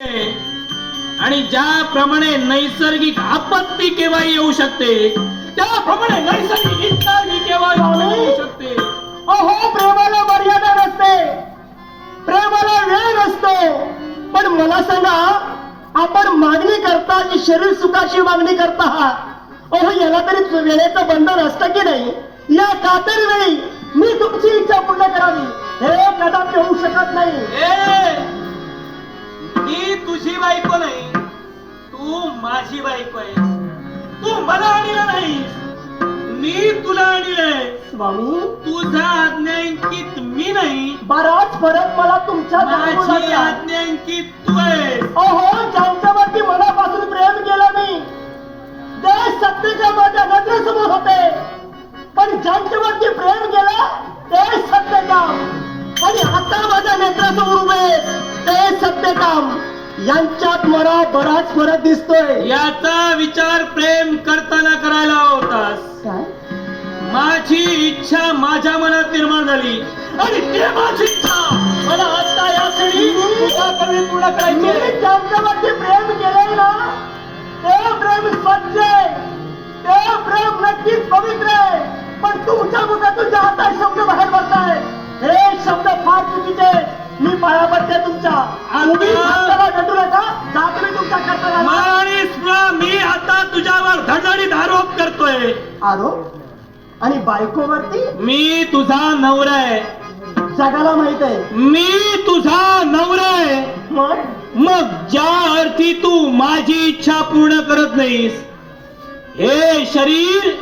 आणि ज्याप्रमाणे नैसर्गिक आपत्ती केव्हा येऊ शकते त्याप्रमाणे नैसर्गिक इच्छाही केव्हा येऊ शकते. अहो, प्रेमाला मर्यादा नसते, प्रेमाला वेळ नसतो. पण मला सांगा, आपण मागणी करता की शरीर सुखाची मागणी करता आहात? अहो, याला तरी वेळेचं बंधन असतं की नाही? या कातर वेळी मी तुमची इच्छा पूर्ण करावी हे कदापि होऊ शकत नाही. मी तुझी बायको नाही, तू माझी बायको आहे. तू मला आणलं नाहीस, मी तुला आणलंय. स्वामी, तुझा आज्ञांकित मी नाही, बराच फरक मला तुमच्या माझी आज्ञांकित तू आहे. अहो, ज्यांच्यावरती मनापासून प्रेम केलं मी, ते सत्तेच्या माझ्या नजरेसमोर होते. पण ज्यांच्यावरती प्रेम केलं ते सत्यकाम, आणि आता माझ्या नेत्रासमोर उभे ते सत्यकाम. यांच्यात मला बराच फरक दिसतोय. याचा विचार प्रेम करताना करायला होतास. काय? माझी इच्छा माझ्या मनात निर्माण झाली आणि ते माझी इच्छा मला आता या क्षणी तुझ्या कमी पूर्ण करायची. मी ज्यांच्यावरती प्रेम केलंय ना, ते प्रेम स्वच्छ आहे, ते प्रेम नक्कीच पवित्र आहे. पण तुमच्या मुखातून जे आता शब्द बाहेर पडताय हे शब्द फार चुकीचे. मी पाया पडते तुमच्या. तुम्ही भक्ताला भेटू नका, जा तुम्ही तुमच्या कर्तव्याला. मी आता तुझ्यावर धडधडीत आरोप करतोय. आरोप? आणि बायकोवरती? मी तुझा नवरा आहे. जगाला माहित आहे मी तुझा नवरा आहे. मग ज्या अर्थी तू माझी इच्छा पूर्ण करत नाहीस, हे शरीर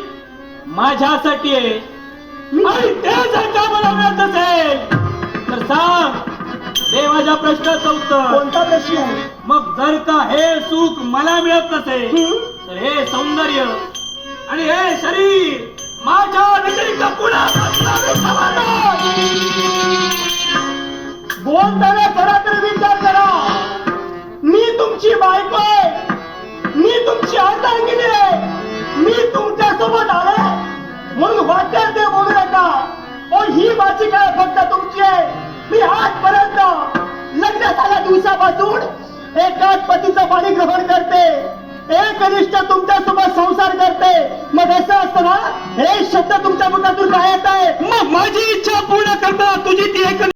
माझ्यासाठी आहे आणि ते जर का मला मिळत असेल तर सांग देवाच्या प्रश्नाचं उत्तर. कोणता प्रश्न आहे? मग जर का हे सुख मला मिळत नसेल तर हे सौंदर्य आणि हे शरीर माझ्या व्यतिरिक्त पुन्हा बोलताना जरा तर विचार करा. मी तुमची बायको आहे, मी तुमची अर्धांगिनी आहे, मी तुमच्या सोबत आले म्हणून वाटेल ते बोलू नका. ही माझी काय फक्त तुमची आहे. मी आजपर्यंत लग्न झाल्या दिवसापासून एकाच पतीचं पाणी ग्रहण करते, एक कनिष्ठ तुमच्या सोबत संसार करते. मग असं असतं ना, हे शब्द तुमच्या मुखातून काय येत आहे? मग माझी इच्छा पूर्ण करता तुझी ती एक